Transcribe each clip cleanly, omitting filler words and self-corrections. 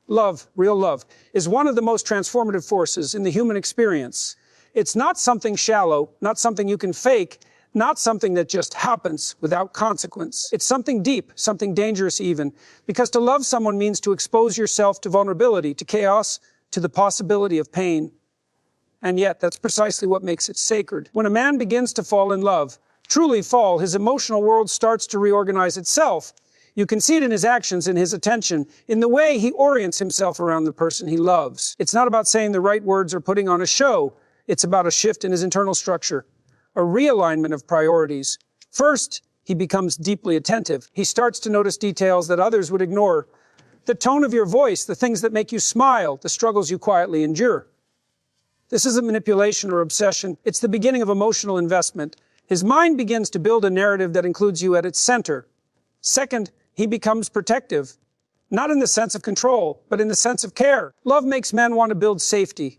Love, real love, is one of the most transformative forces in the human experience. It's not something shallow, not something you can fake, not something that just happens without consequence. It's something deep, something dangerous even, because to love someone means to expose yourself to vulnerability, to chaos, to the possibility of pain. And yet, that's precisely what makes it sacred. When a man begins to fall in love, truly fall, his emotional world starts to reorganize itself. You can see it in his actions, in his attention, in the way he orients himself around the person he loves. It's not about saying the right words or putting on a show. It's about a shift in his internal structure, a realignment of priorities. First, he becomes deeply attentive. He starts to notice details that others would ignore. The tone of your voice, the things that make you smile, the struggles you quietly endure. This isn't manipulation or obsession. It's the beginning of emotional investment. His mind begins to build a narrative that includes you at its center. Second, he becomes protective, not in the sense of control, but in the sense of care. Love makes men want to build safety,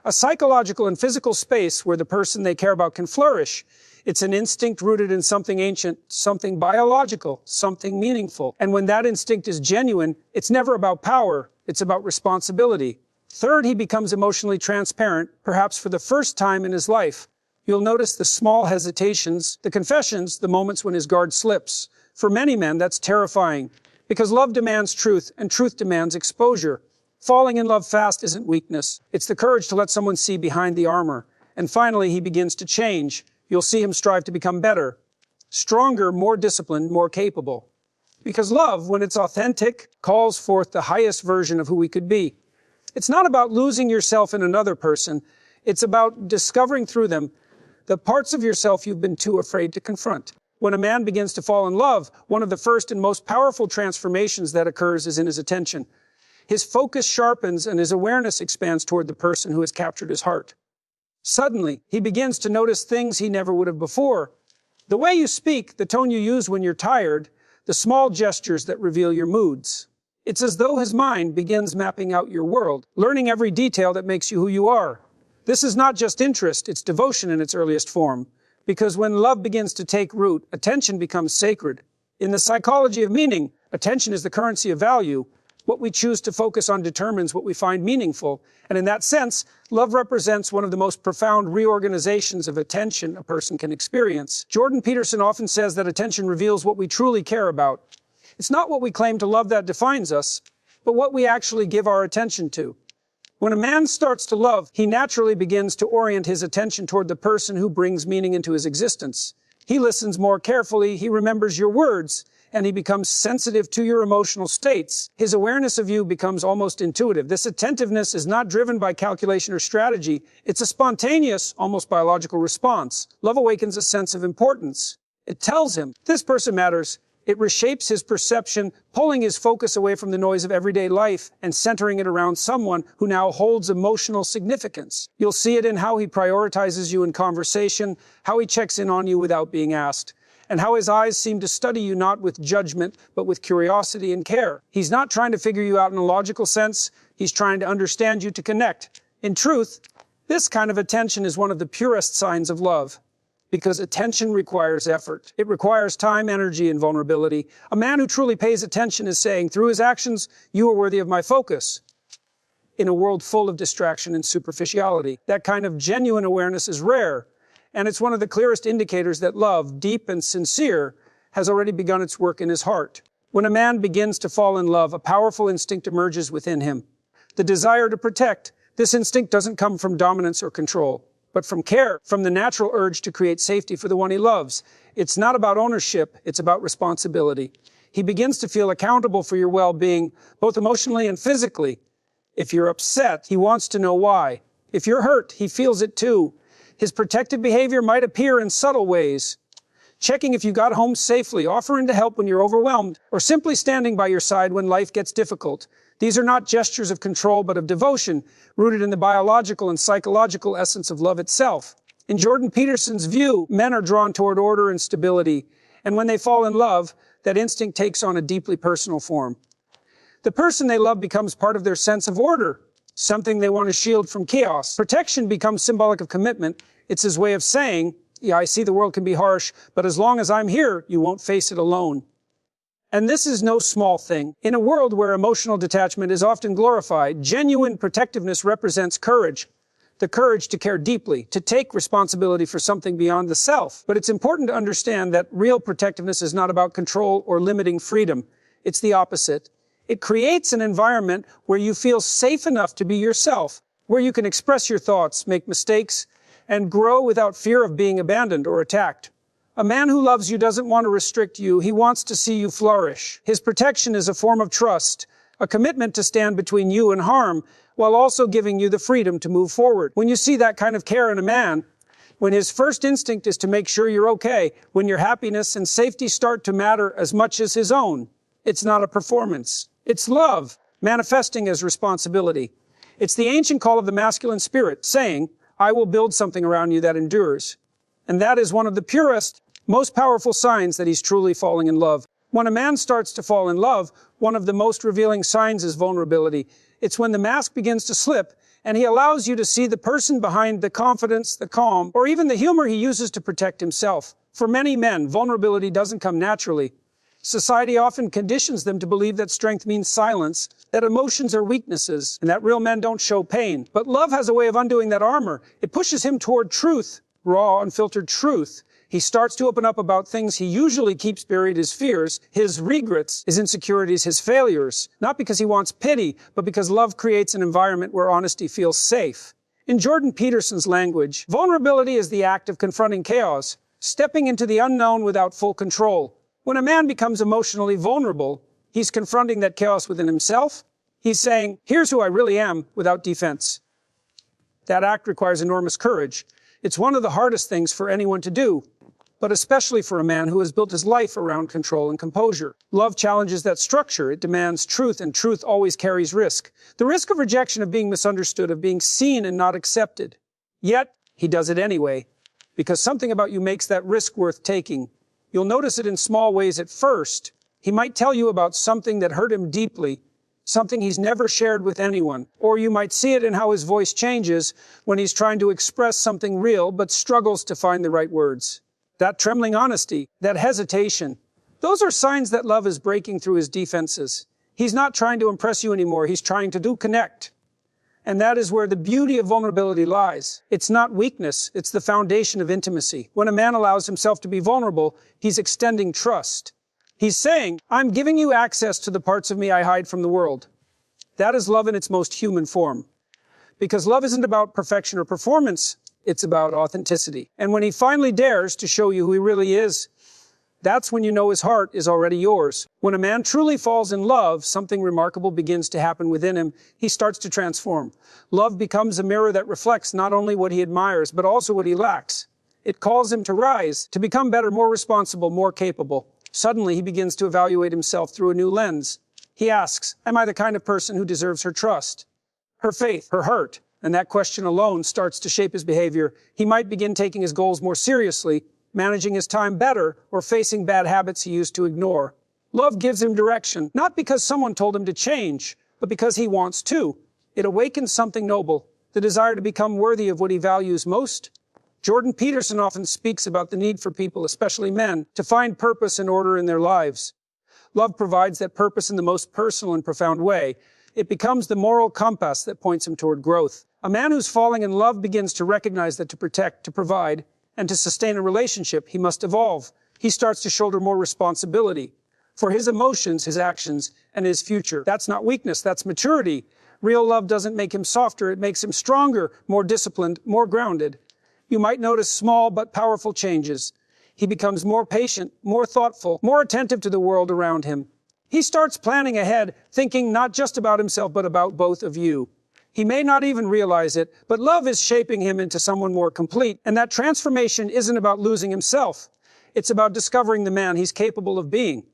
a psychological and physical space where the person they care about can flourish. It's an instinct rooted in something ancient, something biological, something meaningful. And when that instinct is genuine, it's never about power, it's about responsibility. Third, he becomes emotionally transparent, perhaps for the first time in his life. You'll notice the small hesitations, the confessions, the moments when his guard slips. For many men, that's terrifying, because love demands truth, and truth demands exposure. Falling in love fast isn't weakness. It's the courage to let someone see behind the armor. And finally, he begins to change. You'll see him strive to become better, stronger, more disciplined, more capable. Because love, when it's authentic, calls forth the highest version of who we could be. It's not about losing yourself in another person. It's about discovering through them the parts of yourself you've been too afraid to confront. When a man begins to fall in love, one of the first and most powerful transformations that occurs is in his attention. His focus sharpens and his awareness expands toward the person who has captured his heart. Suddenly, he begins to notice things he never would have before. The way you speak, the tone you use when you're tired, the small gestures that reveal your moods. It's as though his mind begins mapping out your world, learning every detail that makes you who you are. This is not just interest, it's devotion in its earliest form. Because when love begins to take root, attention becomes sacred. In the psychology of meaning, attention is the currency of value. What we choose to focus on determines what we find meaningful. And in that sense, love represents one of the most profound reorganizations of attention a person can experience. Jordan Peterson often says that attention reveals what we truly care about. It's not what we claim to love that defines us, but what we actually give our attention to. When a man starts to love, he naturally begins to orient his attention toward the person who brings meaning into his existence. He listens more carefully, he remembers your words, and he becomes sensitive to your emotional states. His awareness of you becomes almost intuitive. This attentiveness is not driven by calculation or strategy. It's a spontaneous, almost biological response. Love awakens a sense of importance. It tells him, this person matters. It reshapes his perception, pulling his focus away from the noise of everyday life and centering it around someone who now holds emotional significance. You'll see it in how he prioritizes you in conversation, how he checks in on you without being asked, and how his eyes seem to study you not with judgment, but with curiosity and care. He's not trying to figure you out in a logical sense. He's trying to understand you, to connect. In truth, this kind of attention is one of the purest signs of love. Because attention requires effort. It requires time, energy, and vulnerability. A man who truly pays attention is saying, through his actions, you are worthy of my focus. In a world full of distraction and superficiality, that kind of genuine awareness is rare, and it's one of the clearest indicators that love, deep and sincere, has already begun its work in his heart. When a man begins to fall in love, a powerful instinct emerges within him. The desire to protect. This instinct doesn't come from dominance or control, but from care, from the natural urge to create safety for the one he loves. It's not about ownership, it's about responsibility. He begins to feel accountable for your well-being, both emotionally and physically. If you're upset, he wants to know why. If you're hurt, he feels it too. His protective behavior might appear in subtle ways. Checking if you got home safely, offering to help when you're overwhelmed, or simply standing by your side when life gets difficult. These are not gestures of control, but of devotion, rooted in the biological and psychological essence of love itself. In Jordan Peterson's view, men are drawn toward order and stability, and when they fall in love, that instinct takes on a deeply personal form. The person they love becomes part of their sense of order, something they want to shield from chaos. Protection becomes symbolic of commitment. It's his way of saying, yeah, I see the world can be harsh, but as long as I'm here, you won't face it alone. And this is no small thing. In a world where emotional detachment is often glorified, genuine protectiveness represents courage. The courage to care deeply, to take responsibility for something beyond the self. But it's important to understand that real protectiveness is not about control or limiting freedom. It's the opposite. It creates an environment where you feel safe enough to be yourself, where you can express your thoughts, make mistakes, and grow without fear of being abandoned or attacked. A man who loves you doesn't want to restrict you. He wants to see you flourish. His protection is a form of trust, a commitment to stand between you and harm, while also giving you the freedom to move forward. When you see that kind of care in a man, when his first instinct is to make sure you're okay, when your happiness and safety start to matter as much as his own, it's not a performance. It's love, manifesting as responsibility. It's the ancient call of the masculine spirit, saying, I will build something around you that endures. And that is one of the purest, most powerful signs that he's truly falling in love. When a man starts to fall in love, one of the most revealing signs is vulnerability. It's when the mask begins to slip, and he allows you to see the person behind the confidence, the calm, or even the humor he uses to protect himself. For many men, vulnerability doesn't come naturally. Society often conditions them to believe that strength means silence, that emotions are weaknesses, and that real men don't show pain. But love has a way of undoing that armor. It pushes him toward truth, raw, unfiltered truth. He starts to open up about things he usually keeps buried, his fears, his regrets, his insecurities, his failures. Not because he wants pity, but because love creates an environment where honesty feels safe. In Jordan Peterson's language, vulnerability is the act of confronting chaos, stepping into the unknown without full control. When a man becomes emotionally vulnerable, he's confronting that chaos within himself. He's saying, here's who I really am, without defense. That act requires enormous courage. It's one of the hardest things for anyone to do, but especially for a man who has built his life around control and composure. Love challenges that structure. It demands truth, and truth always carries risk. The risk of rejection, of being misunderstood, of being seen and not accepted. Yet, he does it anyway, because something about you makes that risk worth taking. You'll notice it in small ways at first. He might tell you about something that hurt him deeply, something he's never shared with anyone. Or you might see it in how his voice changes when he's trying to express something real but struggles to find the right words. That trembling honesty, that hesitation, those are signs that love is breaking through his defenses. He's not trying to impress you anymore. He's trying to connect. And that is where the beauty of vulnerability lies. It's not weakness. It's the foundation of intimacy. When a man allows himself to be vulnerable, he's extending trust. He's saying, I'm giving you access to the parts of me I hide from the world. That is love in its most human form. Because love isn't about perfection or performance. It's about authenticity. And when he finally dares to show you who he really is, that's when you know his heart is already yours. When a man truly falls in love, something remarkable begins to happen within him. He starts to transform. Love becomes a mirror that reflects not only what he admires, but also what he lacks. It calls him to rise, to become better, more responsible, more capable. Suddenly, he begins to evaluate himself through a new lens. He asks, am I the kind of person who deserves her trust, her faith, her heart? And that question alone starts to shape his behavior. He might begin taking his goals more seriously, managing his time better, or facing bad habits he used to ignore. Love gives him direction, not because someone told him to change, but because he wants to. It awakens something noble, the desire to become worthy of what he values most. Jordan Peterson often speaks about the need for people, especially men, to find purpose and order in their lives. Love provides that purpose in the most personal and profound way. It becomes the moral compass that points him toward growth. A man who's falling in love begins to recognize that to protect, to provide, and to sustain a relationship, he must evolve. He starts to shoulder more responsibility for his emotions, his actions, and his future. That's not weakness, that's maturity. Real love doesn't make him softer, it makes him stronger, more disciplined, more grounded. You might notice small but powerful changes. He becomes more patient, more thoughtful, more attentive to the world around him. He starts planning ahead, thinking not just about himself, but about both of you. He may not even realize it, but love is shaping him into someone more complete. And that transformation isn't about losing himself. It's about discovering the man he's capable of being.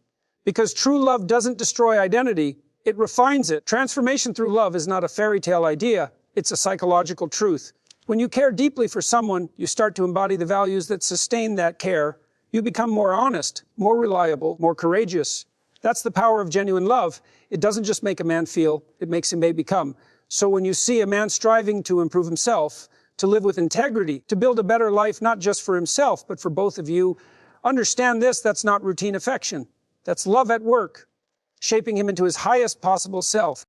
Because true love doesn't destroy identity, it refines it. Transformation through love is not a fairy tale idea, it's a psychological truth. When you care deeply for someone, you start to embody the values that sustain that care. You become more honest, more reliable, more courageous. That's the power of genuine love. It doesn't just make a man feel, it makes him become. So when you see a man striving to improve himself, to live with integrity, to build a better life not just for himself, but for both of you, understand this, that's not routine affection. That's love at work, shaping him into his highest possible self.